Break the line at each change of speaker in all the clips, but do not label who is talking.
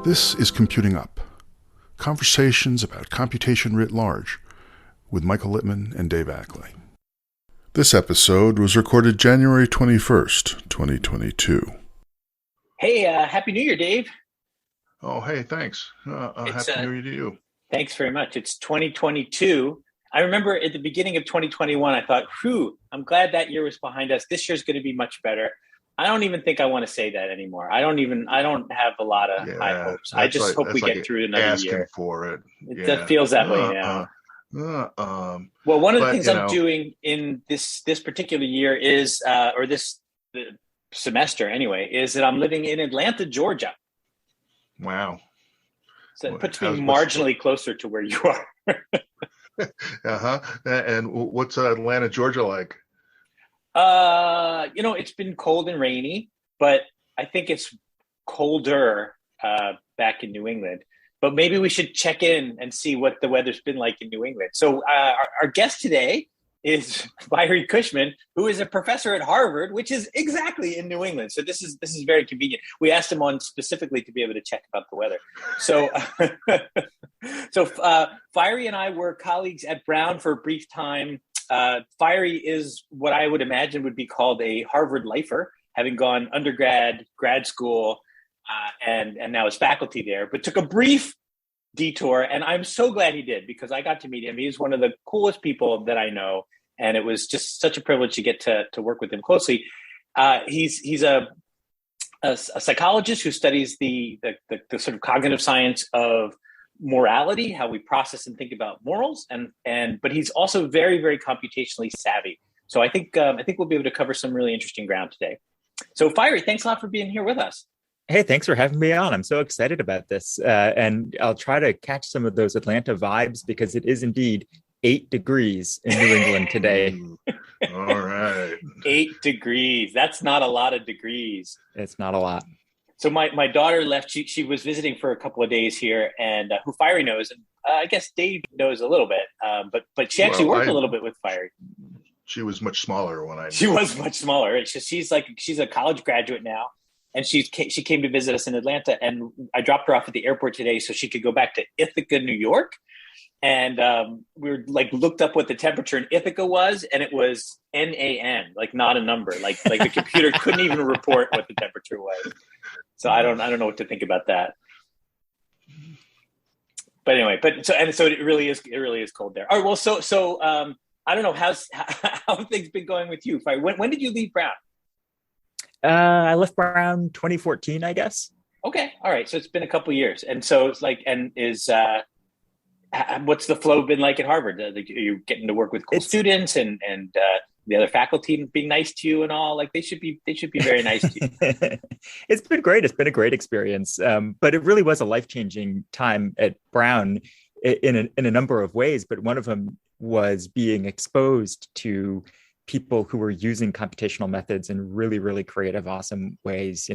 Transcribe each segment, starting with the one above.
This is Computing Up, conversations about computation writ large with Michael Littman and Dave Ackley. This episode was recorded January 21st, 2022.
Hey, Happy New Year, Dave.
Oh, hey, thanks. Happy New Year to you.
Thanks very much. It's 2022. I remember at the beginning of 2021, I thought, I'm glad that year was behind us. This year's going to be much better. I don't even think I want to say that anymore. I don't have a lot of high hopes. I just hope we get through another
asking
year.
For it.
It feels that way now. Well, one of the things I'm doing in this particular year is, the semester anyway, is that I'm living in Atlanta, Georgia.
Wow.
So it puts me marginally closer to where you are.
And what's Atlanta, Georgia like?
It's been cold and rainy, but I think it's colder back in New England. But maybe we should check in and see what the weather's been like in New England. So our guest today is Fiery Cushman, who is a professor at Harvard, which is exactly in New England. So this is very convenient. We asked him on specifically to be able to check about the weather. So, Fiery and I were colleagues at Brown for a brief time. Fiery is what I would imagine would be called a Harvard lifer, having gone undergrad, grad school, and now is faculty there, but took a brief detour. And I'm so glad he did, because I got to meet him. He's one of the coolest people that I know. And it was just such a privilege to get to work with him closely. He's a psychologist who studies the sort of cognitive science of morality, how we process and think about morals, but he's also very, very computationally savvy. So I think we'll be able to cover some really interesting ground today. So Fiery, thanks a lot for being here with us.
Hey, thanks for having me on. I'm so excited about this. And I'll try to catch some of those Atlanta vibes, because it is indeed 8 degrees in New England today.
All right.
8 degrees. That's not a lot of degrees.
It's not a lot.
So my daughter left. She was visiting for a couple of days here, and who Fiery knows, and I guess Dave knows a little bit, but she actually worked a little bit with Fiery.
She was much smaller when I.
She was much smaller. She's a college graduate now, and she came to visit us in Atlanta, and I dropped her off at the airport today so she could go back to Ithaca, New York. And we were looked up what the temperature in Ithaca was, and it was NaN, not a number. Like the computer couldn't even report what the temperature was. So I don't know what to think about that. But anyway, so it really is cold there. All right, well, so I don't know how things been going with you. When did you leave Brown?
I left Brown 2014, I guess.
Okay, all right. So it's been a couple of years, and so it's what's the flow been like at Harvard? Are you getting to work with cool students and the other faculty being nice to you and all? They should be very nice to you.
It's been great. It's been a great experience. But it really was a life-changing time at Brown in a number of ways. But one of them was being exposed to people who were using computational methods in really, really creative, awesome ways.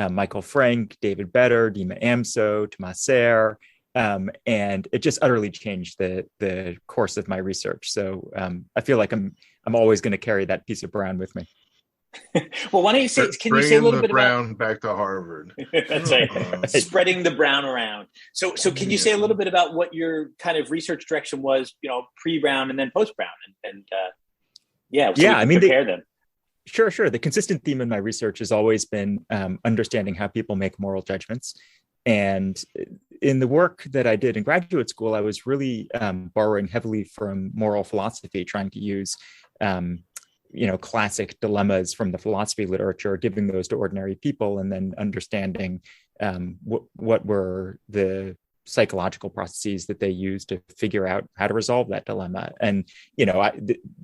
Michael Frank, David Better, Dima Amso, Tomas Serre. And it just utterly changed the course of my research. So I feel like I'm always going to carry that piece of Brown with me.
Well, why don't you say? Can you say a little bit
Brown
about
back to Harvard?
That's right, spreading the Brown around. So can you say a little bit about what your kind of research direction was? Pre-Brown and then post-Brown, compare them.
Sure. The consistent theme in my research has always been understanding how people make moral judgments. And in the work that I did in graduate school, I was really borrowing heavily from moral philosophy, trying to use, classic dilemmas from the philosophy literature, giving those to ordinary people, and then understanding what were the psychological processes that they use to figure out how to resolve that dilemma. And,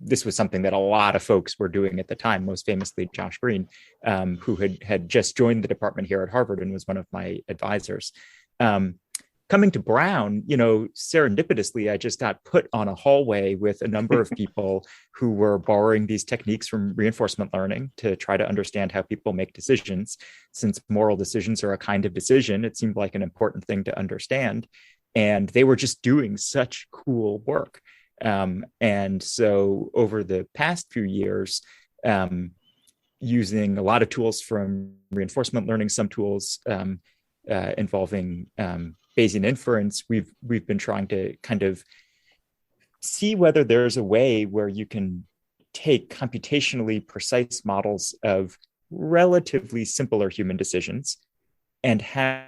this was something that a lot of folks were doing at the time, most famously Josh Green, who had just joined the department here at Harvard and was one of my advisors. Coming to Brown, serendipitously, I just got put on a hallway with a number of people who were borrowing these techniques from reinforcement learning to try to understand how people make decisions. Since moral decisions are a kind of decision, it seemed like an important thing to understand. And they were just doing such cool work. And so over the past few years, using a lot of tools from reinforcement learning, some tools involving Bayesian inference, we've been trying to kind of see whether there's a way where you can take computationally precise models of relatively simpler human decisions and have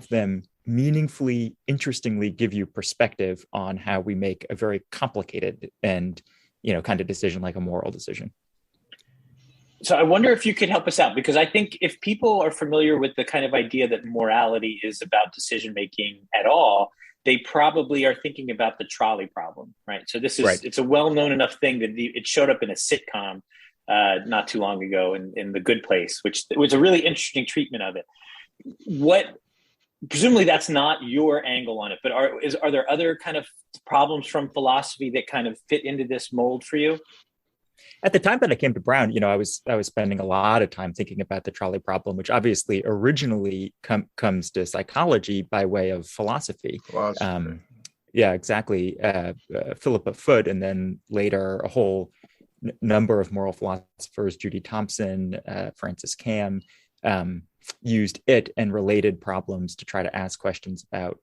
them meaningfully, interestingly give you perspective on how we make a very complicated and, kind of decision like a moral decision.
So I wonder if you could help us out, because I think if people are familiar with the kind of idea that morality is about decision making at all, they probably are thinking about the trolley problem, right? So this is right. It's a well-known enough thing that it showed up in a sitcom not too long ago in The Good Place, which was a really interesting treatment of it. Presumably that's not your angle on it, but are there other kind of problems from philosophy that kind of fit into this mold for you?
At the time that I came to Brown, I was spending a lot of time thinking about the trolley problem, which obviously originally comes to psychology by way of philosophy. Yeah, exactly. Philippa Foot, and then later a whole number of moral philosophers, Judy Thompson, Francis Cam, used it and related problems to try to ask questions about,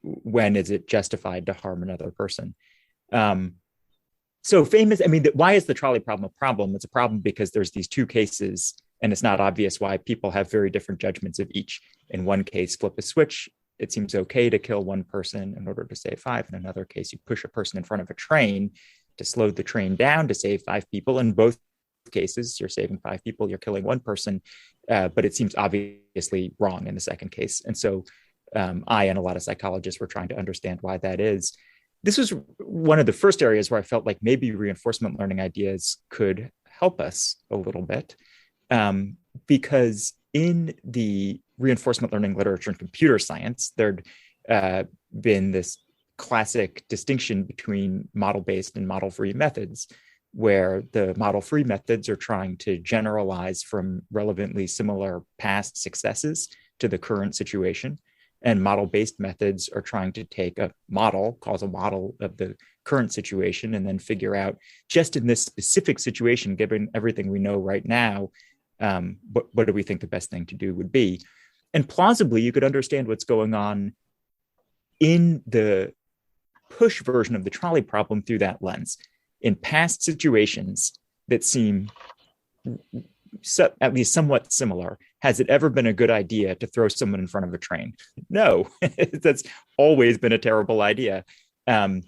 when is it justified to harm another person? So why is the trolley problem a problem? It's a problem because there's these two cases, and it's not obvious why people have very different judgments of each. In one case, flip a switch. It seems okay to kill one person in order to save five. In another case, you push a person in front of a train to slow the train down to save five people. In both cases, you're saving five people, you're killing one person, but it seems obviously wrong in the second case. And so I and a lot of psychologists were trying to understand why that is. This was one of the first areas where I felt like maybe reinforcement learning ideas could help us a little bit, because in the reinforcement learning literature in computer science, there'd been this classic distinction between model-based and model-free methods, where the model-free methods are trying to generalize from relevantly similar past successes to the current situation. And model-based methods are trying to take a model, cause a model of the current situation, and then figure out, just in this specific situation, given everything we know right now, what do we think the best thing to do would be? And plausibly, you could understand what's going on in the push version of the trolley problem through that lens. In past situations that seem at least somewhat similar, has it ever been a good idea to throw someone in front of a train? No, that's always been a terrible idea. On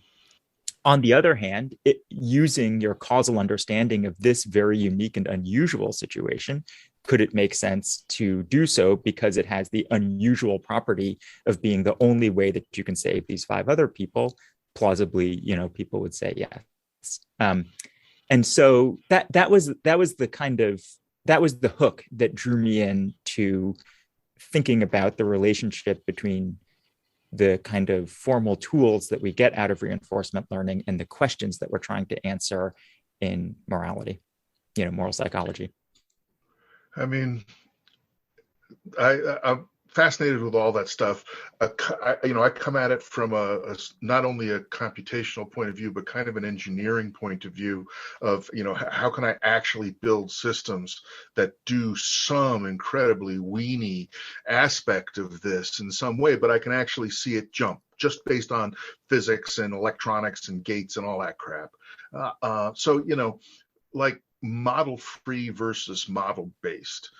the other hand, using your causal understanding of this very unique and unusual situation, could it make sense to do so because it has the unusual property of being the only way that you can save these five other people? Plausibly, people would say yes. And so that was the hook that drew me in to thinking about the relationship between the kind of formal tools that we get out of reinforcement learning and the questions that we're trying to answer in morality, moral psychology.
I mean, I'm fascinated with all that stuff. I come at it from a not only a computational point of view, but kind of an engineering point of view of, how can I actually build systems that do some incredibly weenie aspect of this in some way, but I can actually see it jump just based on physics and electronics and gates and all that crap. So, like model-free versus model-based.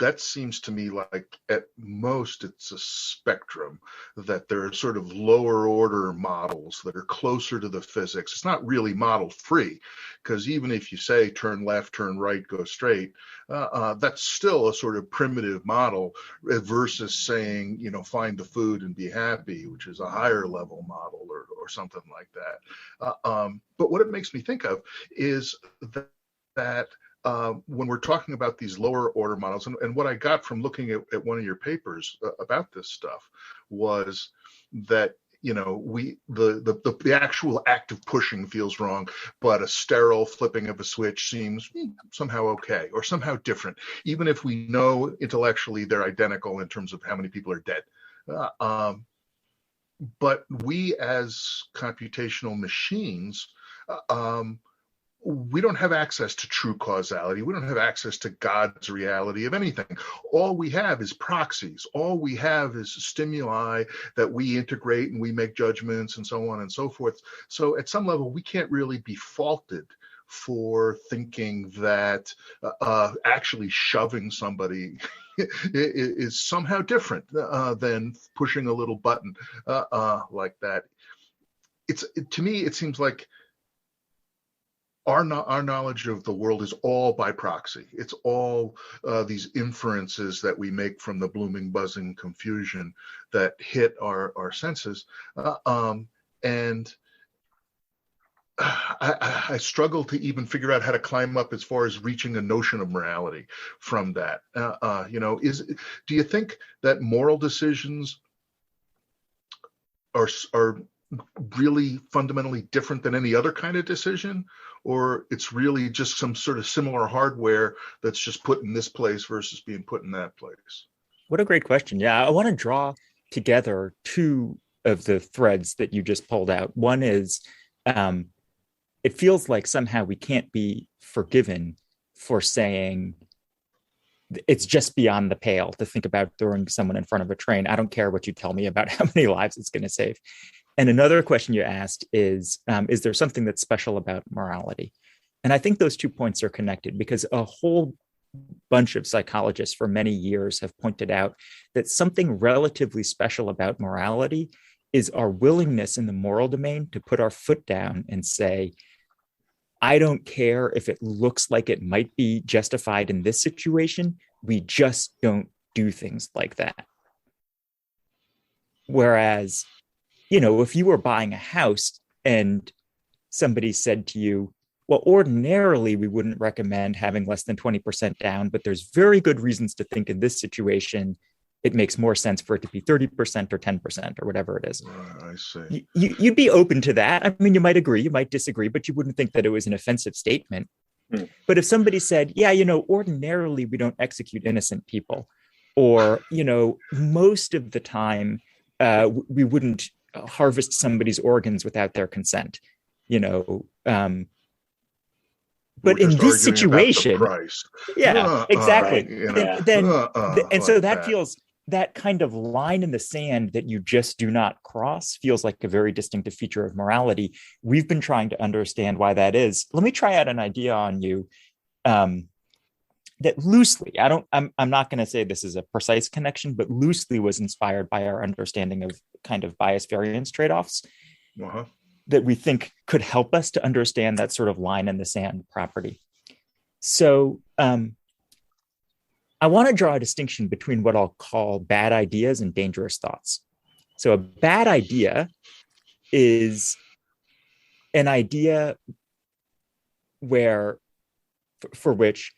That seems to me like at most it's a spectrum, that there are sort of lower order models that are closer to the physics. It's not really model free, because even if you say turn left, turn right, go straight, that's still a sort of primitive model versus saying, find the food and be happy, which is a higher level model or something like that. But what it makes me think of is that when we're talking about these lower order models, and what I got from looking at one of your papers about this stuff was that, the actual act of pushing feels wrong, but a sterile flipping of a switch seems somehow okay or somehow different, even if we know intellectually they're identical in terms of how many people are dead. But we as computational machines we don't have access to true causality. We don't have access to God's reality of anything. All we have is proxies. All we have is stimuli that we integrate and we make judgments and so on and so forth. So at some level, we can't really be faulted for thinking that actually shoving somebody is somehow different than pushing a little button like that. To me, it seems like our knowledge of the world is all by proxy. It's all these inferences that we make from the blooming, buzzing confusion that hit our senses. And I struggle to even figure out how to climb up as far as reaching a notion of morality from that. Do you think that moral decisions are really fundamentally different than any other kind of decision, or it's really just some sort of similar hardware that's just put in this place versus being put in that place?
What a great question. Yeah, I want to draw together two of the threads that you just pulled out. One is it feels like somehow we can't be forgiven for saying it's just beyond the pale to think about throwing someone in front of a train. I don't care what you tell me about how many lives it's going to save. And another question you asked is there something that's special about morality? And I think those 2 points are connected, because a whole bunch of psychologists for many years have pointed out that something relatively special about morality is our willingness in the moral domain to put our foot down and say, I don't care if it looks like it might be justified in this situation. We just don't do things like that. Whereas, if you were buying a house and somebody said to you, well, ordinarily we wouldn't recommend having less than 20% down, but there's very good reasons to think in this situation it makes more sense for it to be 30% or 10% or whatever it is.
I see.
You'd be open to that. I mean, you might agree, you might disagree, but you wouldn't think that it was an offensive statement. But if somebody said, yeah, ordinarily we don't execute innocent people, or, most of the time we wouldn't harvest somebody's organs without their consent, but in this situation, exactly. And so that feels, that kind of line in the sand that you just do not cross feels like a very distinctive feature of morality. We've been trying to understand why that is. Let me try out an idea on you that loosely, I'm not going to say this is a precise connection, but loosely was inspired by our understanding of kind of bias variance trade-offs that we think could help us to understand that sort of line in the sand property. So I want to draw a distinction between what I'll call bad ideas and dangerous thoughts. So a bad idea is an idea where, for which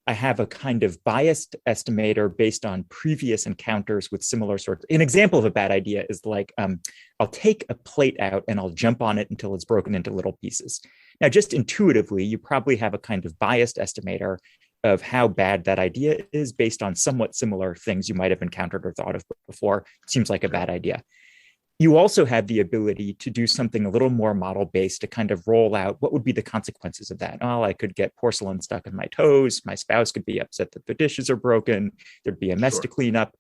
I have a kind of biased estimator based on previous encounters with similar sorts. An example of a bad idea is like, I'll take a plate out and I'll jump on it until it's broken into little pieces. Now, just intuitively, you probably have a kind of biased estimator of how bad that idea is based on somewhat similar things you might have encountered or thought of before. It seems like a bad idea. You also have the ability to do something a little more model-based to kind of roll out what would be the consequences of that. Oh, I could get porcelain stuck in my toes. My spouse could be upset that the dishes are broken. There'd be a mess to clean up.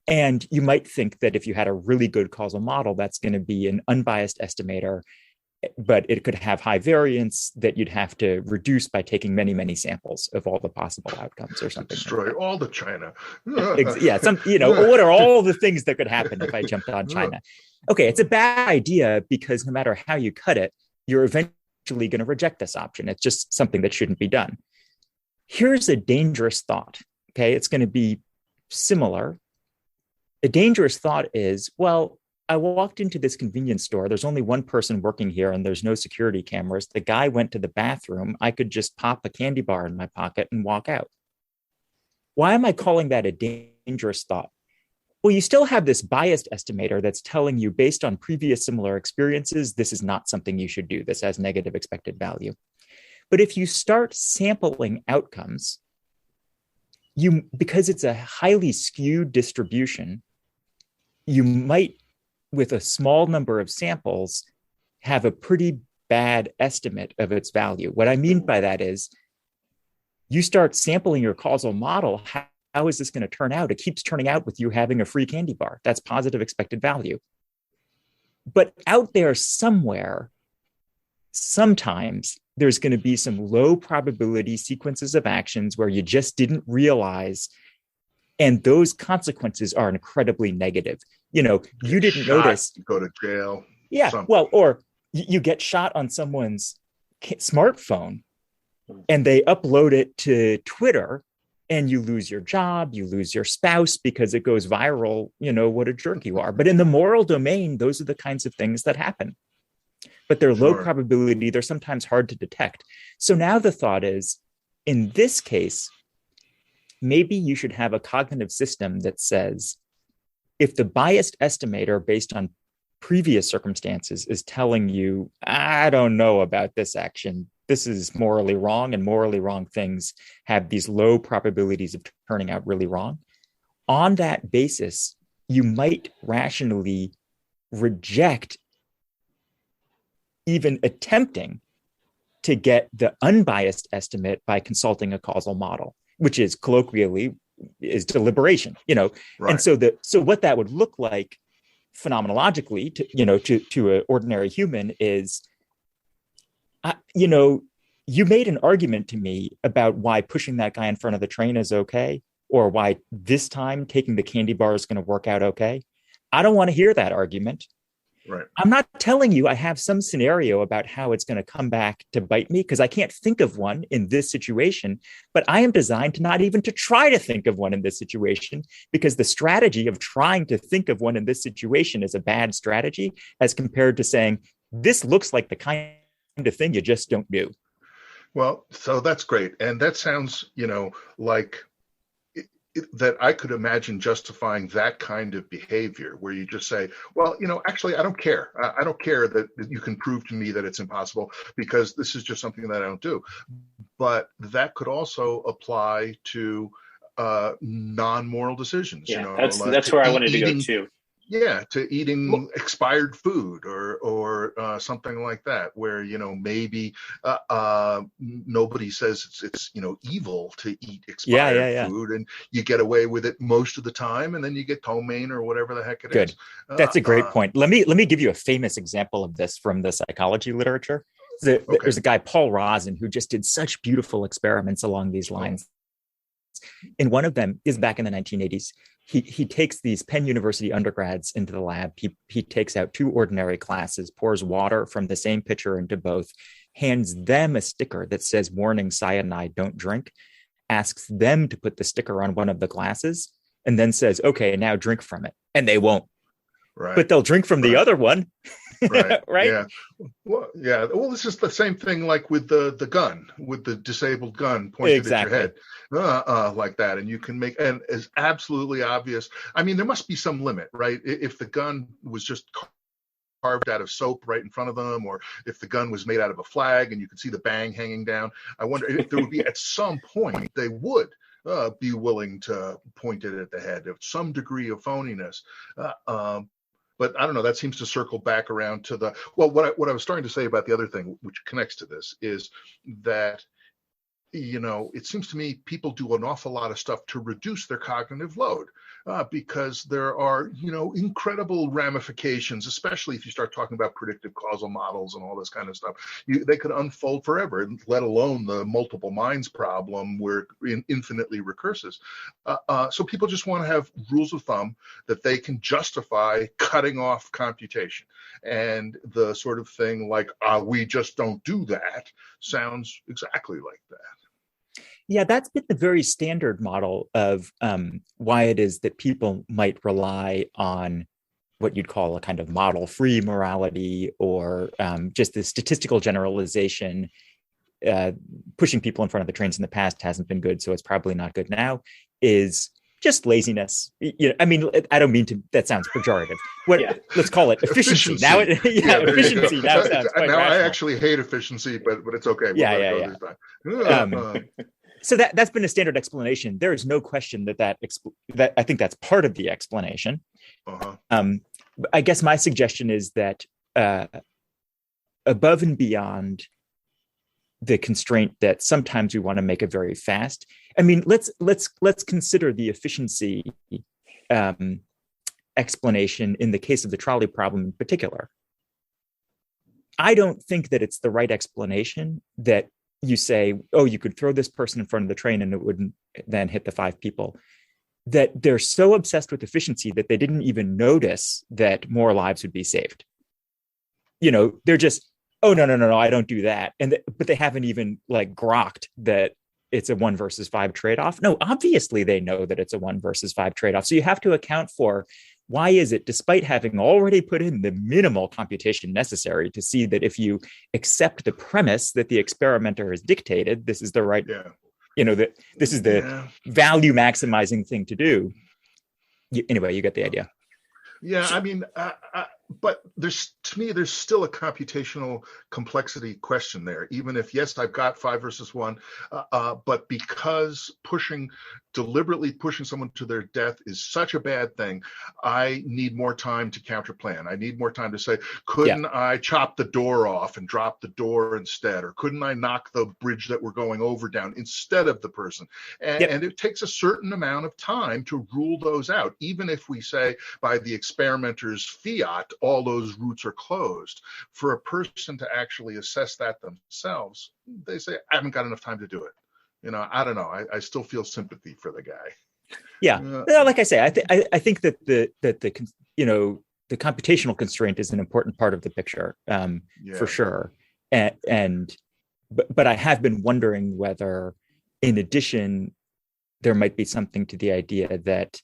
And you might think that if you had a really good causal model, that's going to be an unbiased estimator, but it could have high variance that you'd have to reduce by taking many, many samples of all the possible outcomes or something.
Destroy like all the China.
Yeah, what are all the things that could happen if I jumped on China? Okay, it's a bad idea because no matter how you cut it, you're eventually going to reject this option. It's just something that shouldn't be done. Here's a dangerous thought. Okay, it's going to be similar. A dangerous thought is, well, I walked into this convenience store. There's only one person working here and there's no security cameras. The guy went to the bathroom. I could just pop a candy bar in my pocket and walk out. Why am I calling that a dangerous thought? Well, you still have this biased estimator that's telling you based on previous similar experiences, this is not something you should do. This has negative expected value. But if you start sampling outcomes, because it's a highly skewed distribution, you might, with a small number of samples, have a pretty bad estimate of its value. What I mean by that is you start sampling your causal model. How is this going to turn out? It keeps turning out with you having a free candy bar. That's positive expected value. But out there somewhere, sometimes there's going to be some low probability sequences of actions where you just didn't realize. And those consequences are incredibly negative. You didn't notice.
You go to jail.
Yeah.
Something.
Well, or you get shot on someone's smartphone and they upload it to Twitter and you lose your job, you lose your spouse because it goes viral, what a jerk you are. But in the moral domain, those are the kinds of things that happen. But they're low probability. They're sometimes hard to detect. So now the thought is, in this case, maybe you should have a cognitive system that says, if the biased estimator based on previous circumstances is telling you, I don't know about this action, this is morally wrong, and morally wrong things have these low probabilities of turning out really wrong. On that basis, you might rationally reject even attempting to get the unbiased estimate by consulting a causal model, which is colloquially is deliberation, Right. And so what that would look like phenomenologically to an ordinary human is, you made an argument to me about why pushing that guy in front of the train is okay, or why this time taking the candy bar is going to work out okay. I don't want to hear that argument.
Right.
I'm not telling you I have some scenario about how it's going to come back to bite me, because I can't think of one in this situation, but I am designed to not even to try to think of one in this situation, because the strategy of trying to think of one in this situation is a bad strategy as compared to saying, this looks like the kind of thing you just don't do.
Well, so that's great. And that sounds, like that I could imagine justifying that kind of behavior where you just say, well, actually, I don't care. I don't care that you can prove to me that it's impossible, because this is just something that I don't do. But that could also apply to non-moral decisions.
Yeah, that's where I wanted to go too.
Yeah, to eating expired food or something like that, where maybe nobody says it's evil to eat expired food, and you get away with it most of the time, and then you get ptomaine or whatever the heck it
Good.
is.
That's a great point. Let me give you a famous example of this from the psychology literature. There's a guy, Paul Rozin, who just did such beautiful experiments along these lines. And one of them is back in the 1980s. He takes these Penn University undergrads into the lab. He takes out two ordinary classes, pours water from the same pitcher into both, hands them a sticker that says, warning, cyanide, don't drink, asks them to put the sticker on one of the glasses, and then says, okay, now drink from it. And they won't.
Right.
But they'll drink from the other one.
Right.
Right.
Yeah. Well, yeah. Well, this is the same thing like with the gun, with the disabled gun pointed at your head, like that. And you can make, and it's absolutely obvious. I mean, there must be some limit, right? If the gun was just carved out of soap right in front of them, or if the gun was made out of a flag and you could see the bang hanging down, I wonder if there would be at some point they would be willing to point it at the head of some degree of phoniness. But I don't know, that seems to circle back around to what I was starting to say about the other thing, which connects to this, is that, it seems to me people do an awful lot of stuff to reduce their cognitive load, because there are, incredible ramifications, especially if you start talking about predictive causal models and all this kind of stuff. They could unfold forever, let alone the multiple minds problem where infinitely recurses. So people just want to have rules of thumb that they can justify cutting off computation. And the sort of thing like, we just don't do that, sounds exactly like that.
Yeah, that's been the very standard model of why it is that people might rely on what you'd call a kind of model-free morality, or just the statistical generalization. Pushing people in front of the trains in the past hasn't been good, so it's probably not good now, is just laziness. I mean, I don't mean to, that sounds pejorative. Let's call it efficiency. Now, efficiency. Now sounds quite rational.
I actually hate efficiency, but it's okay.
So that's been a standard explanation. There is no question that I think that's part of the explanation. I guess my suggestion is that above and beyond the constraint that sometimes we want to make it very fast. I mean, let's consider the efficiency explanation in the case of the trolley problem in particular. I don't think that it's the right explanation that you say, oh, you could throw this person in front of the train and it wouldn't then hit the 5 people. That they're so obsessed with efficiency that they didn't even notice that more lives would be saved. They're just, oh, no, I don't do that. But they haven't even grokked that it's a 1 versus 5 trade-off. No, obviously they know that it's a 1 versus 5 trade-off. So you have to account for, why is it, despite having already put in the minimal computation necessary to see that if you accept the premise that the experimenter has dictated, this is the right, that this is the value maximizing thing to do. Anyway, you get the idea.
Yeah, I mean, but to me, there's still a computational complexity question there. Even if, yes, I've got 5 versus 1, but because deliberately pushing someone to their death is such a bad thing, I need more time to counterplan. I need more time to say, couldn't I chop the door off and drop the door instead? Or couldn't I knock the bridge that we're going over down instead of the person? And it takes a certain amount of time to rule those out, even if we say by the experimenter's fiat, all those routes are closed. For a person to actually assess that themselves, they say, I haven't got enough time to do it. I don't know. I still feel sympathy for the guy.
Yeah. Like I say, I think that the computational constraint is an important part of the picture, for sure. But I have been wondering whether, in addition, there might be something to the idea that,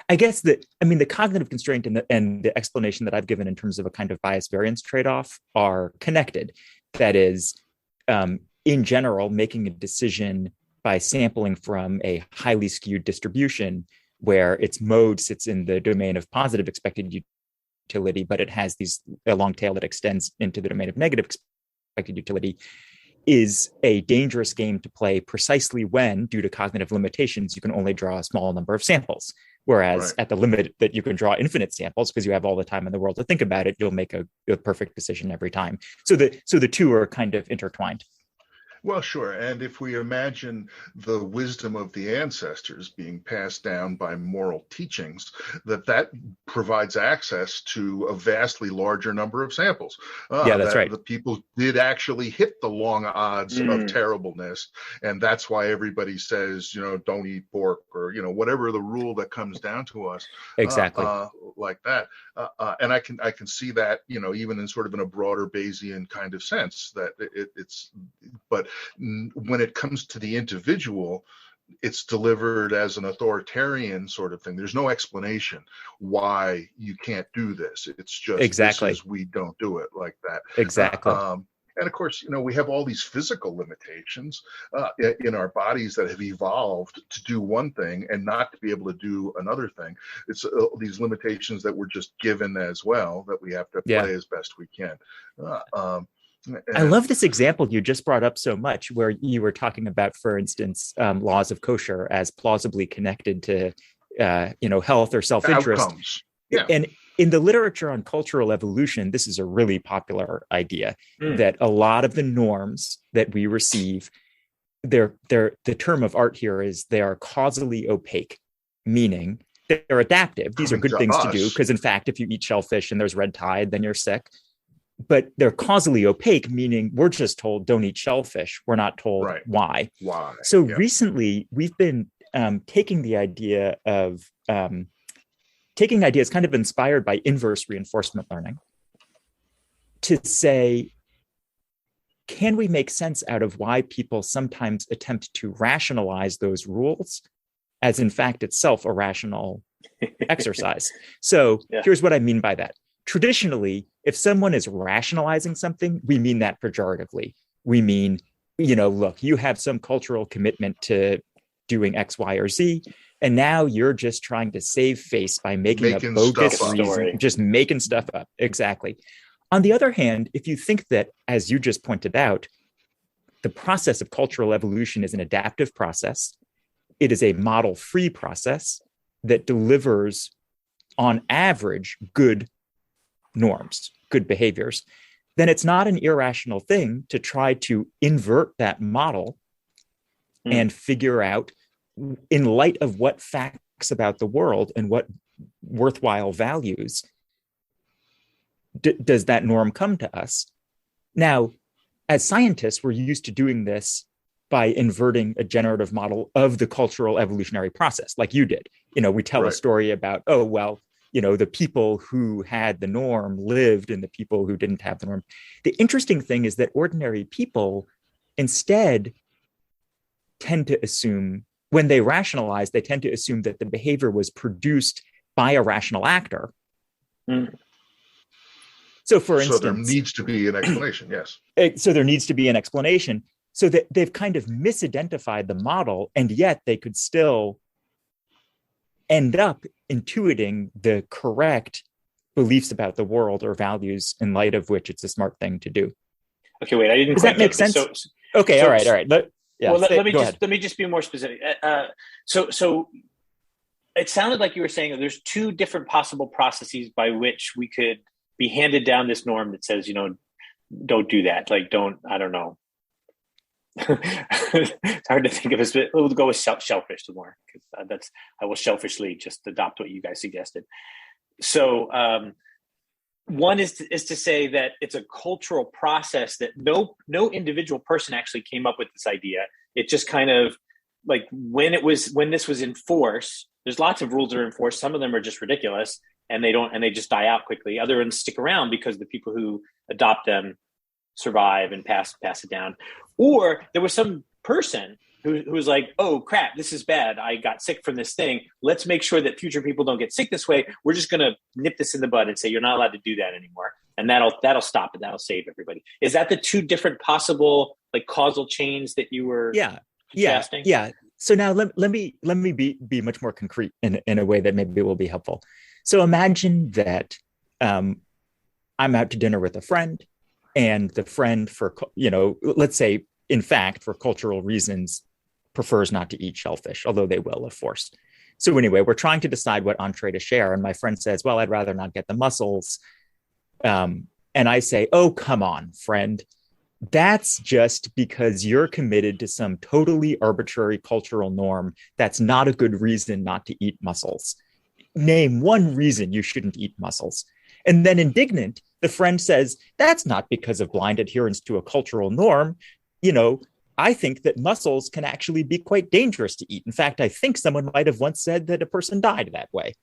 I guess the cognitive constraint and the explanation that I've given in terms of a kind of bias variance trade-off are connected. That is, in general, making a decision by sampling from a highly skewed distribution where its mode sits in the domain of positive expected utility, but it has a long tail that extends into the domain of negative expected utility, is a dangerous game to play precisely when, due to cognitive limitations, you can only draw a small number of samples. Whereas at the limit that you can draw infinite samples, because you have all the time in the world to think about it, you'll make a perfect decision every time. So the two are kind of intertwined.
Well, sure. And if we imagine the wisdom of the ancestors being passed down by moral teachings, that provides access to a vastly larger number of samples.
That's right.
The people did actually hit the long odds of terribleness. And that's why everybody says, don't eat pork, or, whatever the rule that comes down to us.
Exactly.
Like that. And I can see that, even in sort of in a broader Bayesian kind of sense, that but when it comes to the individual, it's delivered as an authoritarian sort of thing. There's no explanation why you can't do this. It's just, this is, we don't do it like that.
Exactly.
And of course, we have all these physical limitations in our bodies that have evolved to do one thing and not to be able to do another thing. It's these limitations that we're just given as well, that we have to play as best we can.
I love this example you just brought up so much, where you were talking about, for instance, laws of kosher as plausibly connected to, health or self-interest.
Outcomes. Yeah.
And in the literature on cultural evolution, this is a really popular idea, that a lot of the norms that we receive, the term of art here is they are causally opaque, meaning they're adaptive. These are good things to do, because in fact, if you eat shellfish and there's red tide, then you're sick. But they're causally opaque, meaning we're just told don't eat shellfish. We're not told why. So recently, we've been taking the idea of taking ideas kind of inspired by inverse reinforcement learning to say, can we make sense out of why people sometimes attempt to rationalize those rules as in fact itself a rational exercise? So here's what I mean by that. Traditionally, if someone is rationalizing something, we mean that pejoratively. We mean, look, you have some cultural commitment to doing X, Y, or Z, and now you're just trying to save face by making a bogus reason, just making stuff up. Exactly. On the other hand, if you think that, as you just pointed out, the process of cultural evolution is an adaptive process, it is a model-free process that delivers, on average, good norms, good behaviors, then it's not an irrational thing to try to invert that model and figure out, in light of what facts about the world and what worthwhile values does that norm come to us. Now, as scientists, we're used to doing this by inverting a generative model of the cultural evolutionary process, like you did. We tell a story about, oh, well, the people who had the norm lived and the people who didn't have the norm. The interesting thing is that ordinary people instead tend to assume, when they rationalize, they tend to assume that the behavior was produced by a rational actor. So, for instance,
there needs to be an explanation. Yes.
So there needs to be an explanation. So that they've kind of misidentified the model, and yet they could still end up intuiting the correct beliefs about the world or values in light of which it's a smart thing to do.
Okay, wait, I didn't.
Does that make sense? Okay, all right.
Let me just be more specific. So it sounded like you were saying that there's two different possible processes by which we could be handed down this norm that says, don't do that. Like, I don't know. It's hard to think of as, we'll go with shellfish more, because I will shellfishly just adopt what you guys suggested. So one is to say that it's a cultural process that no individual person actually came up with this idea. It just kind of, like, when this was in force, there's lots of rules that are enforced. Some of them are just ridiculous, and they just die out quickly. Other ones stick around because the people who adopt them survive and pass it down. Or there was some person who was like, oh crap, this is bad. I got sick from this thing. Let's make sure that future people don't get sick this way. We're just going to nip this in the bud and say, you're not allowed to do that anymore. And that'll stop it. That'll save everybody. Is that the two different possible, like, causal chains that you were suggesting?
Yeah. So now let me be much more concrete in a way that maybe will be helpful. So imagine that I'm out to dinner with a friend, and the friend, for, let's say, in fact, for cultural reasons, prefers not to eat shellfish, although they will, of course. So anyway, we're trying to decide what entree to share. And my friend says, well, I'd rather not get the mussels. And I say, oh, come on, friend. That's just because you're committed to some totally arbitrary cultural norm. That's not a good reason not to eat mussels. Name one reason you shouldn't eat mussels. And then, indignant, the friend says, that's not because of blind adherence to a cultural norm. I think that mussels can actually be quite dangerous to eat. In fact, I think someone might have once said that a person died that way.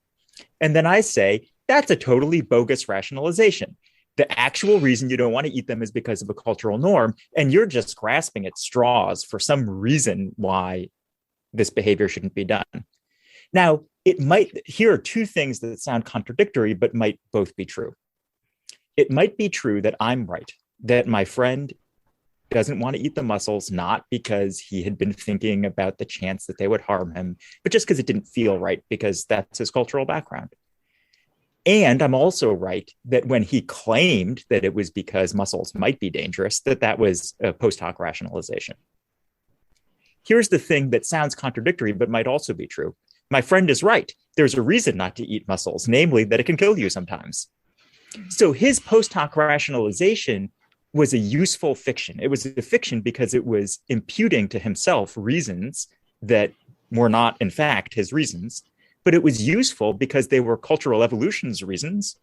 And then I say, that's a totally bogus rationalization. The actual reason you don't want to eat them is because of a cultural norm, and you're just grasping at straws for some reason why this behavior shouldn't be done. Now, here are two things that sound contradictory, but might both be true. It might be true that I'm right, that my friend doesn't want to eat the mussels, not because he had been thinking about the chance that they would harm him, but just because it didn't feel right, because that's his cultural background. And I'm also right that when he claimed that it was because mussels might be dangerous, that was a post hoc rationalization. Here's the thing that sounds contradictory, but might also be true. My friend is right. There's a reason not to eat mussels, namely that it can kill you sometimes. So his post hoc rationalization was a useful fiction. It was a fiction because it was imputing to himself reasons that were not, in fact, his reasons. But it was useful because they were cultural evolution's reasons.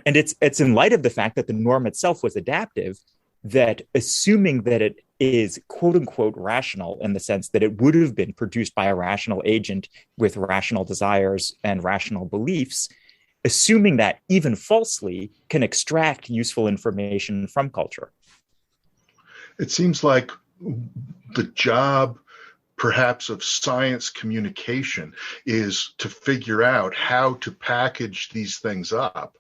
And it's in light of the fact that the norm itself was adaptive, that assuming that it is quote unquote rational, in the sense that it would have been produced by a rational agent with rational desires and rational beliefs, assuming that even falsely can extract useful information from culture.
It seems like the job, perhaps, of science communication is to figure out how to package these things up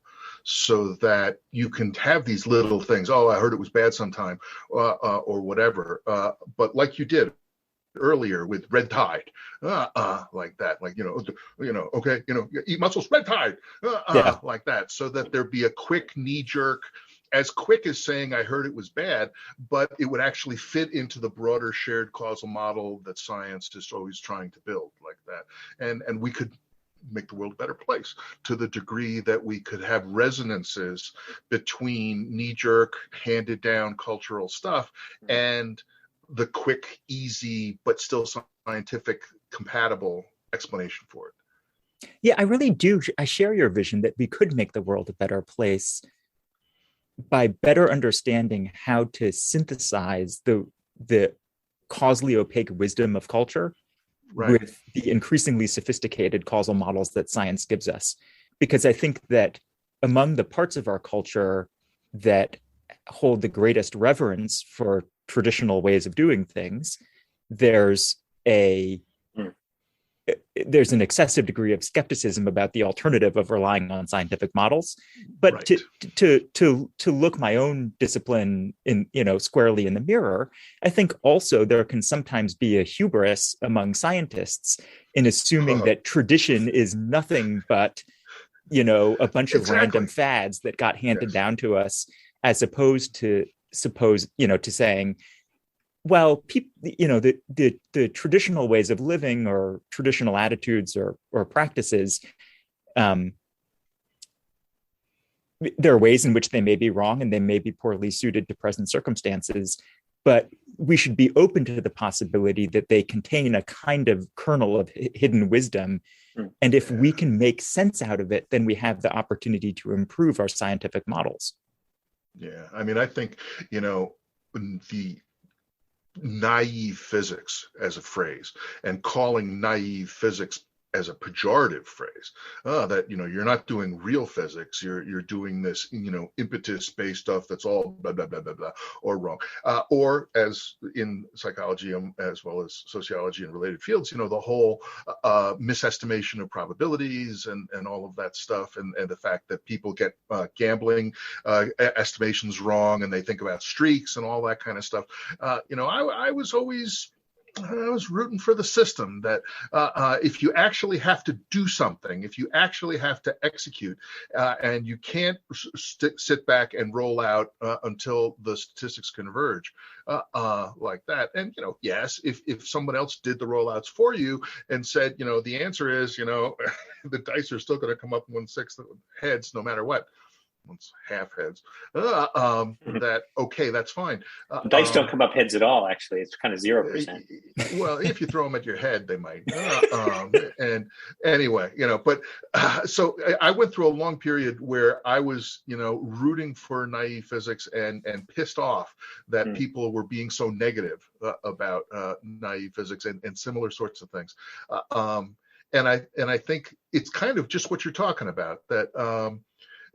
so that you can have these little things. Oh, I heard it was bad sometime, or whatever. But like you did earlier with red tide, like that, like, okay, eat mussels, red tide, like that, so that there'd be a quick knee jerk, as quick as saying I heard it was bad, but it would actually fit into the broader shared causal model that science is always trying to build, like that. And we could make the world a better place, to the degree that we could have resonances between knee-jerk, handed-down cultural stuff and the quick, easy, but still scientific, compatible explanation for it.
Yeah, I really do. I share your vision that we could make the world a better place by better understanding how to synthesize the causally opaque wisdom of culture with the increasingly sophisticated causal models that science gives us. Because I think that among the parts of our culture that hold the greatest reverence for traditional ways of doing things, there's an excessive degree of skepticism about the alternative of relying on scientific models. But to look my own discipline in, squarely in the mirror, I think also there can sometimes be a hubris among scientists in assuming that tradition is nothing but, a bunch of random fads that got handed down to us, as opposed to saying, well, people, the traditional ways of living or traditional attitudes or practices, there are ways in which they may be wrong and they may be poorly suited to present circumstances, but we should be open to the possibility that they contain a kind of kernel of hidden wisdom. And if we can make sense out of it, then we have the opportunity to improve our scientific models.
Yeah, I mean, I think, the naive physics as a phrase and calling naive physics as a pejorative phrase, that you're not doing real physics, you're doing this impetus-based stuff that's all blah blah blah blah blah, or wrong, or as in psychology as well as sociology and related fields, the whole misestimation of probabilities and all of that stuff, and the fact that people get gambling estimations wrong and they think about streaks and all that kind of stuff. I was rooting for the system that if you actually have to do something, if you actually have to execute, and you can't sit back and roll out until the statistics converge like that. And, yes, if someone else did the rollouts for you and said, the answer is, the dice are still going to come up 1/6 heads no matter what. Once half heads, that okay, that's fine.
Dice don't come up heads at all. Actually, it's kind of 0%.
Well, if you throw them at your head, they might. And anyway, but so I went through a long period where I was, rooting for naive physics and pissed off that people were being so negative about naive physics and similar sorts of things. And I think it's kind of just what you're talking about, that.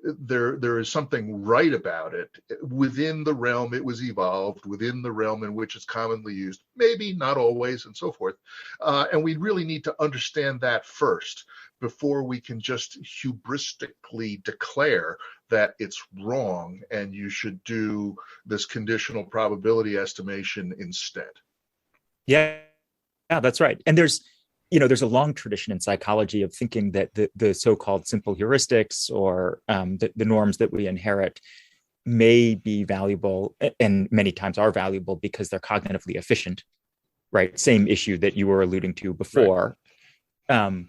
There is something right about it within the realm it was evolved, within the realm in which it's commonly used, maybe not always, and so forth. And we really need to understand that first before we can just hubristically declare that it's wrong and you should do this conditional probability estimation instead.
Yeah, that's right. And there's a long tradition in psychology of thinking that the so-called simple heuristics or the norms that we inherit may be valuable, and many times are valuable because they're cognitively efficient, right? Same issue that you were alluding to before. Right.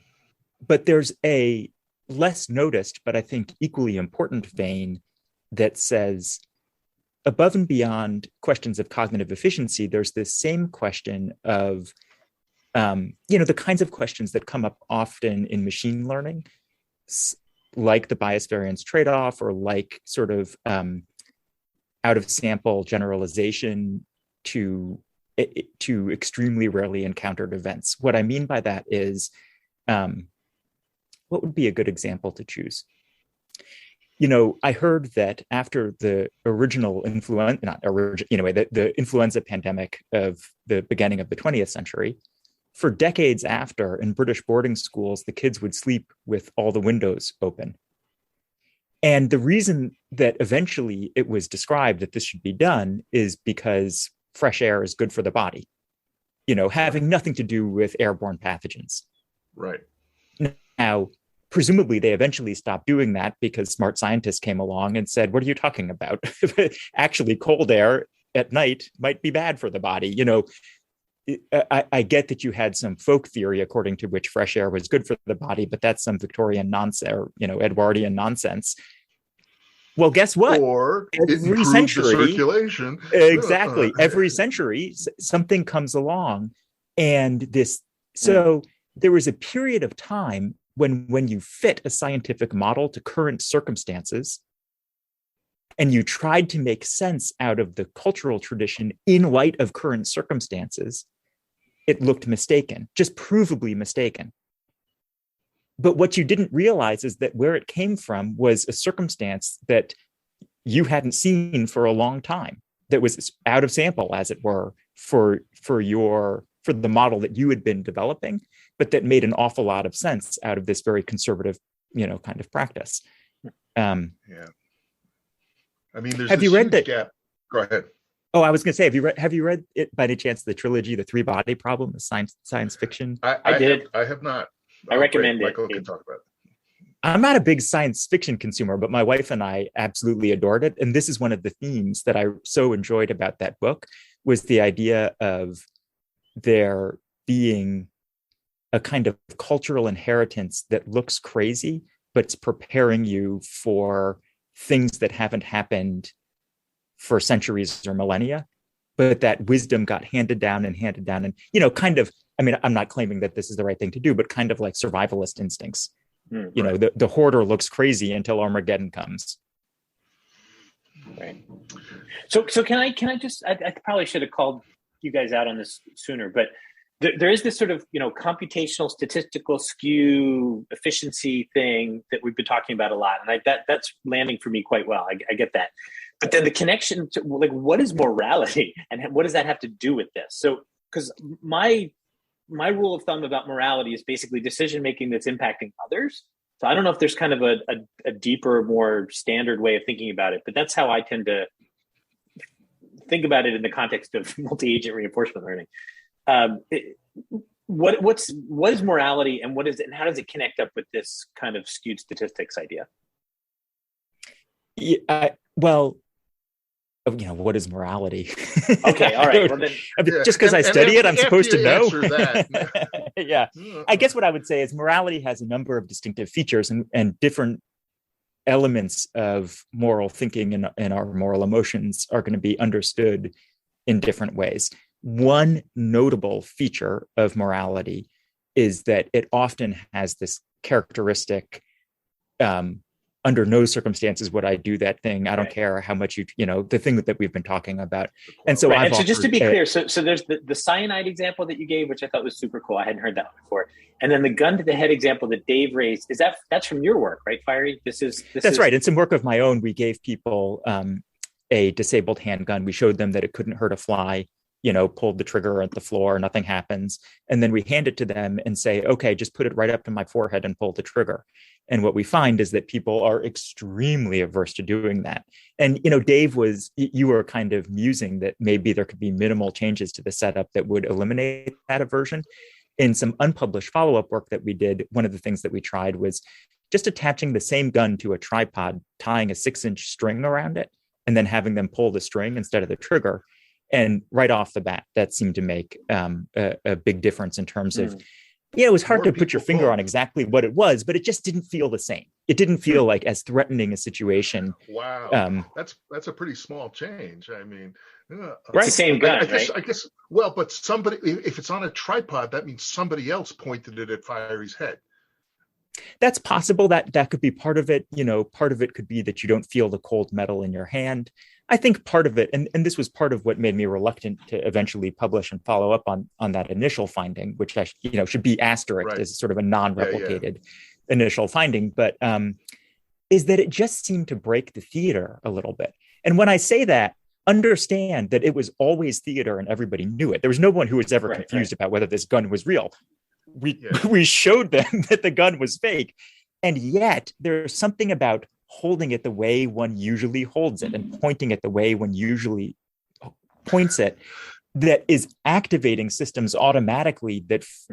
But there's a less noticed, but I think equally important vein that says, above and beyond questions of cognitive efficiency, there's this same question of the kinds of questions that come up often in machine learning, like the bias variance trade-off, or like sort of out of sample generalization to extremely rarely encountered events. What I mean by that is, what would be a good example to choose? I heard that after the original the influenza pandemic of the beginning of the 20th century, for decades after, in British boarding schools, the kids would sleep with all the windows open. And the reason that eventually it was described that this should be done is because fresh air is good for the body, having nothing to do with airborne pathogens.
Right.
Now, presumably they eventually stopped doing that because smart scientists came along and said, what are you talking about? Actually, cold air at night might be bad for the body. I get that you had some folk theory according to which fresh air was good for the body, but that's some Victorian nonsense, or Edwardian nonsense. Well, guess what?
Or
Every century,
the circulation.
Exactly. Every century, something comes along, and so there was a period of time when you fit a scientific model to current circumstances, and you tried to make sense out of the cultural tradition in light of current circumstances, it looked mistaken, just provably mistaken. But what you didn't realize is that where it came from was a circumstance that you hadn't seen for a long time, that was out of sample, as it were, for the model that you had been developing, but that made an awful lot of sense out of this very conservative, kind of practice.
Yeah. I mean, there's
have you read that
gap. Go ahead.
Oh, I was going to say, have you read it by any chance, the trilogy, The Three Body Problem, the science fiction?
I did.
I have not.
I recommend it.
Michael can talk about it.
I'm not a big science fiction consumer, but my wife and I absolutely adored it. And this is one of the themes that I so enjoyed about that book, was the idea of there being a kind of cultural inheritance that looks crazy, but it's preparing you for things that haven't happened for centuries or millennia, but that wisdom got handed down and kind of, I mean, I'm not claiming that this is the right thing to do, but kind of like survivalist instincts. Right. The hoarder looks crazy until Armageddon comes.
Right. So can I just, I probably should have called you guys out on this sooner, but there is this sort of, computational statistical skew efficiency thing that we've been talking about a lot. And that's landing for me quite well. I get that. But then the connection to, like, what is morality and what does that have to do with this? So, because my rule of thumb about morality is basically decision-making that's impacting others. So I don't know if there's kind of a deeper, more standard way of thinking about it, but that's how I tend to think about it in the context of multi-agent reinforcement learning. What is morality, and what is it, and how does it connect up with this kind of skewed statistics idea?
Yeah, what is morality?
Okay, all right. Well, then,
just because I study it, I'm supposed to know.
That.
Yeah, I guess what I would say is morality has a number of distinctive features and different elements of moral thinking and our moral emotions are going to be understood in different ways. One notable feature of morality is that it often has this characteristic, under no circumstances would I do that thing. I don't care how much the thing that we've been talking about. And so,
right. And so just to be clear, so there's the cyanide example that you gave, which I thought was super cool. I hadn't heard that one before. And then the gun to the head example that Dave raised, that's from your work, right, Fiery? That's
right. It's some work of my own. We gave people a disabled handgun. We showed them that it couldn't hurt a fly. Pulled the trigger at the floor, nothing happens. And then we hand it to them and say, okay, just put it right up to my forehead and pull the trigger. And what we find is that people are extremely averse to doing that. And, Dave, you were kind of musing that maybe there could be minimal changes to the setup that would eliminate that aversion. In some unpublished follow-up work that we did, one of the things that we tried was just attaching the same gun to a tripod, tying a 6-inch string around it, and then having them pull the string instead of the trigger. And right off the bat, that seemed to make a big difference in terms of, it was hard to put your finger on exactly what it was, but it just didn't feel the same. It didn't feel like as threatening a situation.
Wow, that's a pretty small change. I mean,
it's the same gun,
I guess. Well, but somebody, if it's on a tripod, that means somebody else pointed it at Fiery's head.
That's possible. That could be part of it. Part of it could be that you don't feel the cold metal in your hand. I think part of it, and this was part of what made me reluctant to eventually publish and follow up on that initial finding, which I should be asterisked as sort of a non-replicated initial finding, but is that it just seemed to break the theater a little bit. And when I say that, understand that it was always theater and everybody knew it. There was no one who was ever confused about whether this gun was real. We showed them that the gun was fake, and yet there's something about holding it the way one usually holds it and pointing it the way one usually points it that is activating systems automatically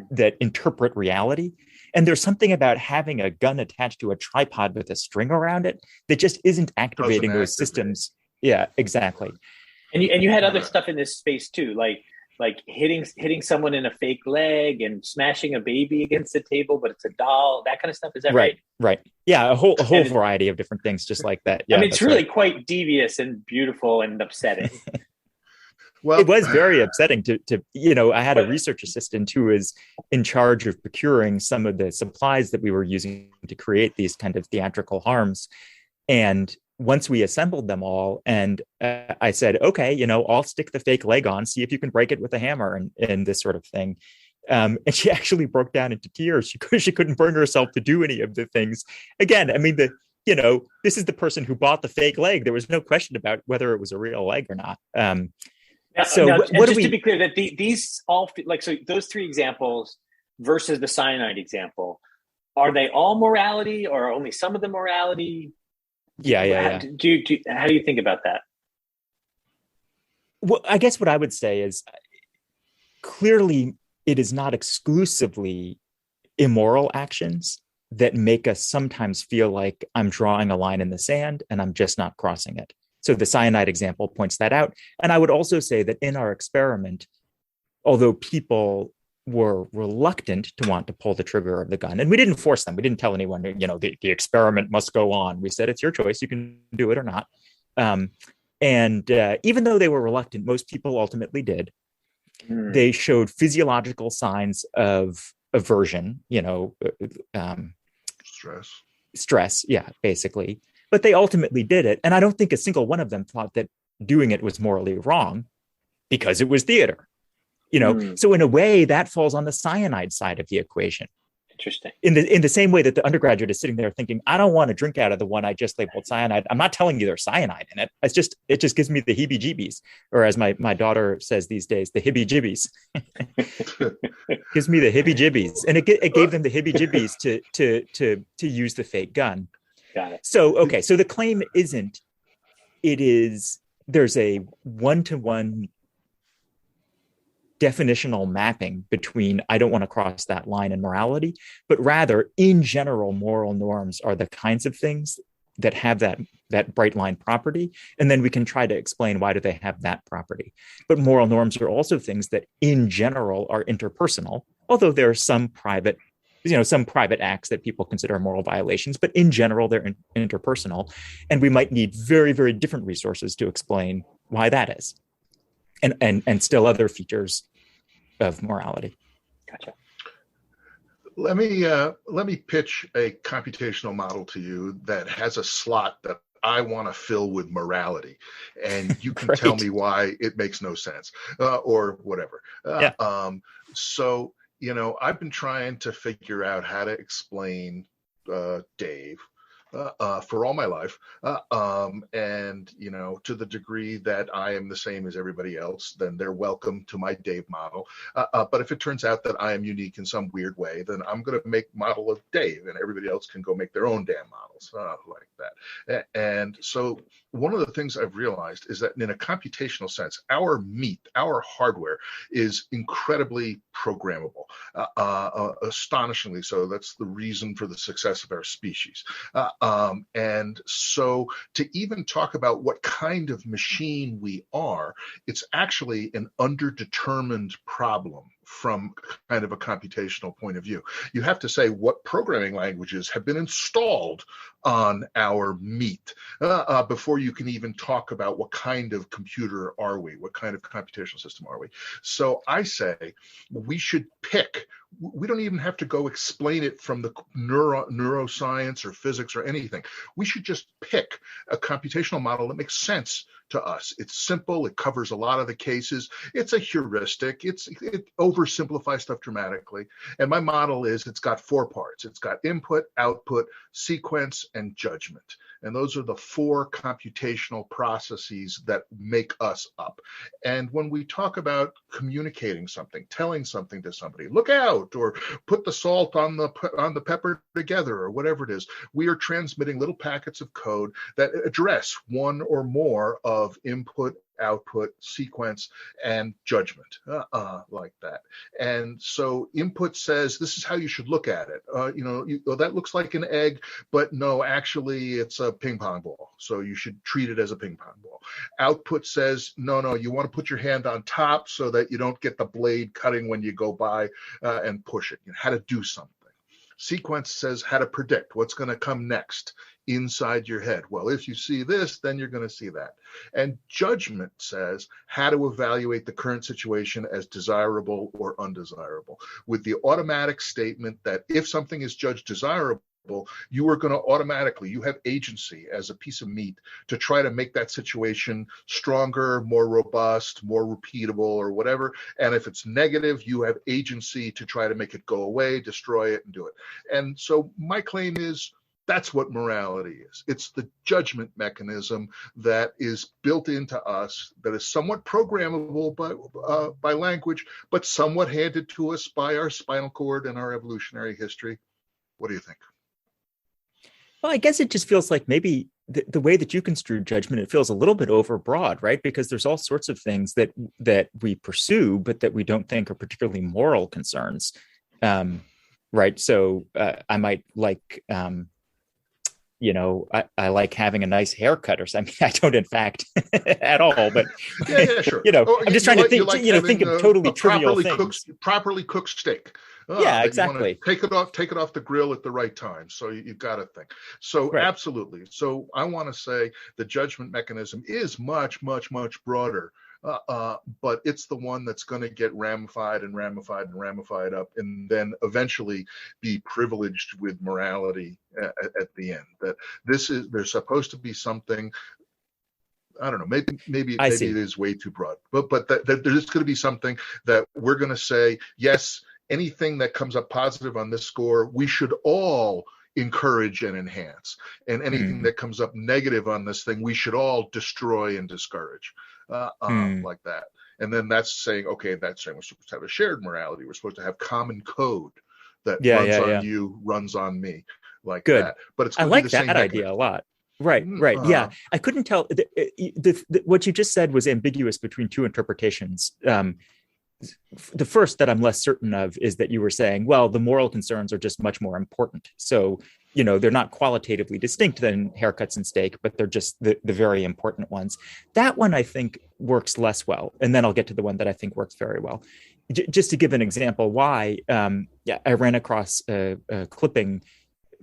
that interpret reality. And there's something about having a gun attached to a tripod with a string around it that just isn't activating those systems. Yeah, exactly.
And you had other stuff in this space too, like like hitting someone in a fake leg and smashing a baby against the table, but it's a doll, that kind of stuff. Is that right?
Right. Yeah, a whole variety of different things just like that. Yeah,
I mean, it's really
right.
quite devious and beautiful and upsetting.
Well, it was very upsetting to I had a research assistant who was in charge of procuring some of the supplies that we were using to create these kind of theatrical harms. And once we assembled them all, and I said, okay, I'll stick the fake leg on, see if you can break it with a hammer and this sort of thing. And she actually broke down into tears. She couldn't bring herself to do any of the things. Again, I mean, this is the person who bought the fake leg. There was no question about whether it was a real leg or not.
To be clear, that these all, like, so those three examples versus the cyanide example, are they all morality or only some of the morality?
Yeah.
How do you think about that?
Well, I guess what I would say is clearly it is not exclusively immoral actions that make us sometimes feel like I'm drawing a line in the sand and I'm just not crossing it. So the cyanide example points that out. And I would also say that in our experiment, although people were reluctant to want to pull the trigger of the gun, and we didn't force them, we didn't tell anyone, the experiment must go on. We said, it's your choice, you can do it or not. And even though they were reluctant, most people ultimately did. They showed physiological signs of aversion, stress, yeah, basically. But they ultimately did it. And I don't think a single one of them thought that doing it was morally wrong because it was theater. So in a way that falls on the cyanide side of the equation.
Interesting.
In the same way that the undergraduate is sitting there thinking, I don't want to drink out of the one I just labeled cyanide. I'm not telling you there's cyanide in it. It just gives me the heebie-jeebies, or as my daughter says these days, the hibby-jibbies. Gives me the hibby-jibbies, and it gave them the hibby-jibbies to use the fake gun.
Got it.
So the claim isn't. It is. There's a one-to-one definitional mapping between I don't want to cross that line in morality, but rather in general, moral norms are the kinds of things that have that bright line property. And then we can try to explain why do they have that property. But moral norms are also things that in general are interpersonal, although there are some private acts that people consider moral violations, but in general, they're interpersonal. And we might need very, very different resources to explain why that is. And still other features of morality.
Gotcha.
Let me pitch a computational model to you that has a slot that I want to fill with morality, and you can tell me why it makes no sense or whatever. So I've been trying to figure out how to explain Dave for all my life. And, to the degree that I am the same as everybody else, then they're welcome to my Dave model. But if it turns out that I am unique in some weird way, then I'm going to make model of Dave, and everybody else can go make their own damn models like that. And so one of the things I've realized is that in a computational sense, our meat, our hardware is incredibly programmable, astonishingly so. That's the reason for the success of our species. And so to even talk about what kind of machine we are, it's actually an underdetermined problem from kind of a computational point of view. You have to say what programming languages have been installed on our meat before you can even talk about what kind of computer are we, what kind of computational system are we. So I say we should pick. We don't even have to go explain it from the neuroscience or physics or anything. We should just pick a computational model that makes sense to us. It's simple. It covers a lot of the cases. It's a heuristic. It oversimplifies stuff dramatically. And my model is it's got 4 parts. It's got input, output, sequence, and judgment. And those are the 4 computational processes that make us up. And when we talk about communicating something, telling something to somebody, look out, or put the salt on the pepper together, or whatever it is, we are transmitting little packets of code that address one or more of input, output, sequence, and judgment, like that. And so input says, this is how you should look at it. That looks like an egg, but no, actually it's a ping pong ball. So you should treat it as a ping pong ball. Output says, no, you want to put your hand on top so that you don't get the blade cutting when you go by and push it. How to do something. Sequence says how to predict what's going to come next inside your head. Well, if you see this, then you're going to see that. And judgment says how to evaluate the current situation as desirable or undesirable, with the automatic statement that if something is judged desirable, you are going to automatically, you have agency as a piece of meat to try to make that situation stronger, more robust, more repeatable, or whatever. And if it's negative, you have agency to try to make it go away, destroy it, and do it. And so my claim is that's what morality is. It's the judgment mechanism that is built into us, that is somewhat programmable by language, but somewhat handed to us by our spinal cord and our evolutionary history. What do you think?
Well, I guess it just feels like maybe the way that you construe judgment, it feels a little bit overbroad, right? Because there's all sorts of things that we pursue, but that we don't think are particularly moral concerns, right? So I might like, I like having a nice haircut or something. I don't, in fact, at all. But
yeah, sure.
I'm just trying to think. Think of totally trivial things.
Properly cooked steak.
Yeah, exactly.
Take it off the grill at the right time. So you've got to think. So right. Absolutely. So I want to say the judgment mechanism is much, much, much broader. But it's the one that's going to get ramified up, and then eventually be privileged with morality at the end. That there's supposed to be something. I don't know. Maybe it is way too broad, but there's going to be something that we're going to say, yes, anything that comes up positive on this score, we should all encourage and enhance, and anything that comes up negative on this thing, we should all destroy and discourage, like that. And then that's saying, okay, that's saying we're supposed to have a shared morality. We're supposed to have common code that runs on you, runs on me, like
Good.
that. But it's
I like that idea a lot. Right. Yeah. I couldn't tell. What you just said was ambiguous between two interpretations. The first that I'm less certain of is that you were saying, well, the moral concerns are just much more important. So, they're not qualitatively distinct than haircuts and steak, but they're just the very important ones. That one, I think, works less well. And then I'll get to the one that I think works very well. Just to give an example why, I ran across a clipping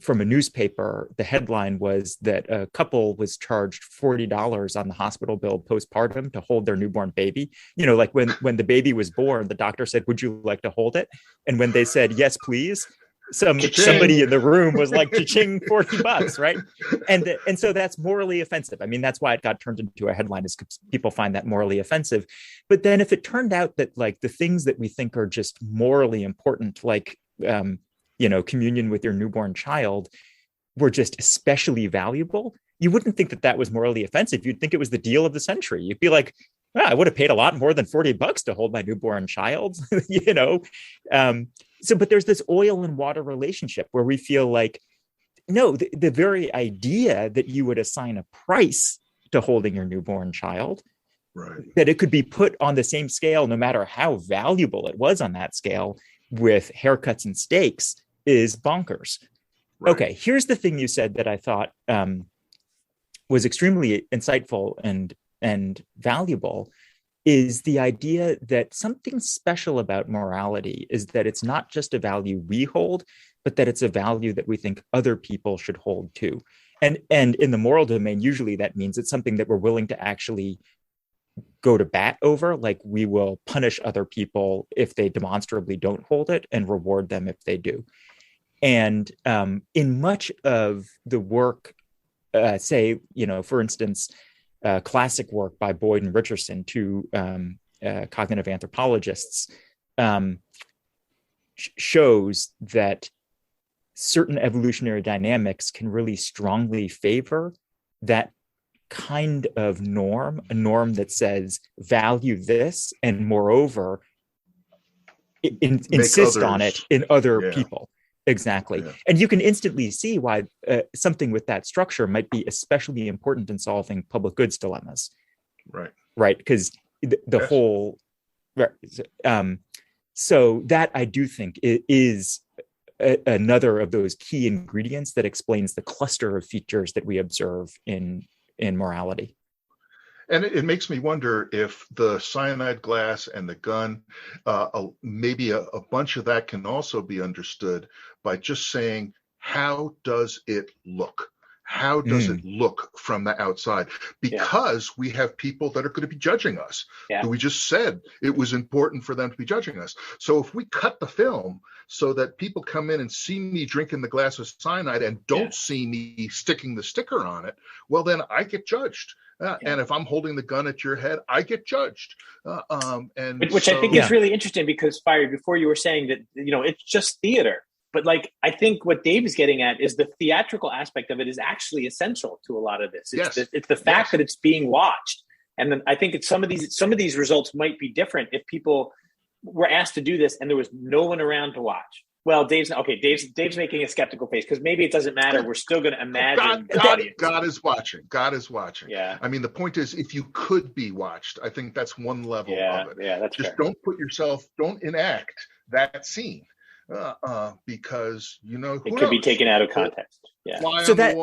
from a newspaper. The headline was that a couple was charged $40 on the hospital bill postpartum to hold their newborn baby. Like when the baby was born, the doctor said, "Would you like to hold it?" And when they said, "Yes, please," somebody in the room was like, "Cha-ching, $40," right? And so that's morally offensive. I mean, that's why it got turned into a headline, is because people find that morally offensive. But then if it turned out that like the things that we think are just morally important, like communion with your newborn child, were just especially valuable, you wouldn't think that was morally offensive. You'd think it was the deal of the century. You'd be like, I would have paid a lot more than $40 to hold my newborn child, So, but there's this oil and water relationship where we feel like, no, the very idea that you would assign a price to holding your newborn child,
right,
that it could be put on the same scale, no matter how valuable it was on that scale, with haircuts and steaks, is bonkers. Right. Okay, here's the thing you said that I thought was extremely insightful and valuable, is the idea that something special about morality is that it's not just a value we hold, but that it's a value that we think other people should hold too. And in the moral domain, usually that means it's something that we're willing to actually go to bat over. Like, we will punish other people if they demonstrably don't hold it and reward them if they do. And in much of the work, say, for instance, classic work by Boyd and Richardson, two cognitive anthropologists, shows that certain evolutionary dynamics can really strongly favor that kind of norm, a norm that says value this, and moreover, insist on it in other people. Exactly. Yeah. And you can instantly see why something with that structure might be especially important in solving public goods dilemmas.
Right.
right? Because the
Yes.
whole, so that I do think is another of those key ingredients that explains the cluster of features that we observe in morality.
And it makes me wonder if the cyanide glass and the gun, maybe a bunch of that can also be understood by just saying, how does it look? How does it look from the outside? Because we have people that are going to be judging us.
Yeah.
We just said it was important for them to be judging us. So if we cut the film so that people come in and see me drinking the glass of cyanide and don't see me sticking the sticker on it, well, then I get judged. And if I'm holding the gun at your head, I get judged.
Which I think is really interesting because, Fiery, before you were saying that, it's just theater. But I think what Dave is getting at is the theatrical aspect of it is actually essential to a lot of this. It's the fact that it's being watched. And then I think some of these results might be different if people were asked to do this and there was no one around to watch. Well, Dave's making a skeptical face because maybe it doesn't matter. We're still going to imagine
God is watching. God is watching.
Yeah.
I mean, the point is, if you could be watched, I think that's one level of it.
Yeah, that's
just
fair.
don't enact that scene because
it could be taken out of context. Yeah.
So that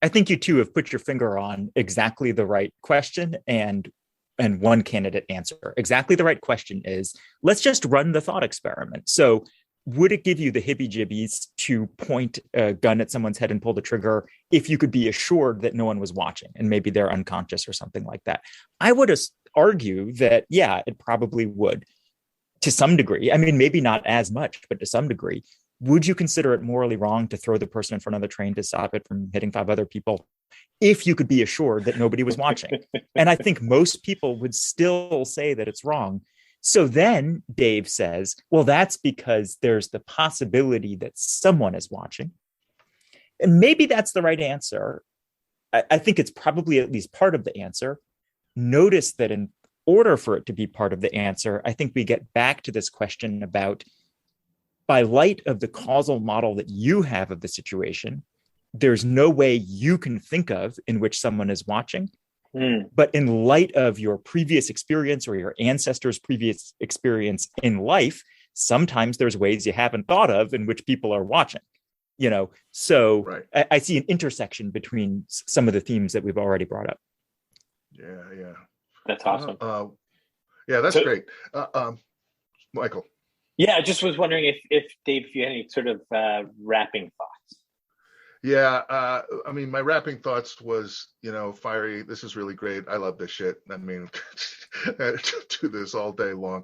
I think you two have put your finger on exactly the right question and one candidate answer. Exactly the right question is, let's just run the thought experiment. So would it give you the heebie-jeebies to point a gun at someone's head and pull the trigger if you could be assured that no one was watching and maybe they're unconscious or something like that? I would argue that, yeah, it probably would to some degree. I mean, maybe not as much, but to some degree. Would you consider it morally wrong to throw the person in front of the train to stop it from hitting 5 other people if you could be assured that nobody was watching? And I think most people would still say that it's wrong. So then Dave says, well, that's because there's the possibility that someone is watching. And maybe that's the right answer. I think it's probably at least part of the answer. Notice that in order for it to be part of the answer, I think we get back to this question about, by light of the causal model that you have of the situation, there's no way you can think of in which someone is watching. But in light of your previous experience or your ancestors' previous experience in life, sometimes there's ways you haven't thought of in which people are watching. So right. I see an intersection between some of the themes that we've already brought up.
Yeah.
That's awesome.
That's great. Michael.
Yeah, I just was wondering if Dave, if you had any sort of wrapping thoughts.
Yeah, I mean, my wrapping thoughts was, Fiery, this is really great. I love this shit. I mean, do this all day long.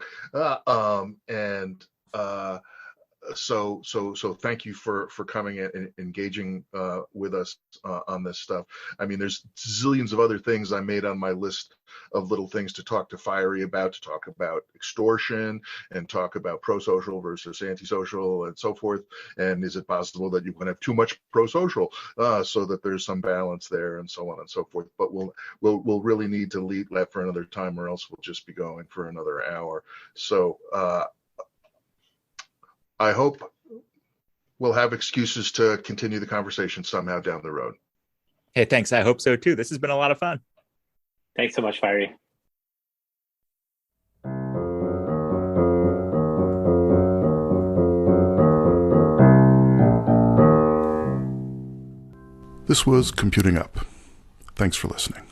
So thank you for coming in and engaging with us on this stuff. I mean, there's zillions of other things I made on my list of little things to talk to Fiery about, to talk about extortion and talk about pro-social versus anti-social and so forth. And is it possible that you can have too much pro-social so that there's some balance there and so on and so forth? But we'll really need to leave that for another time, or else we'll just be going for another hour. So I hope we'll have excuses to continue the conversation somehow down the road.
Hey, thanks. I hope so too. This has been a lot of fun.
Thanks so much, Fiery.
This was Computing Up. Thanks for listening.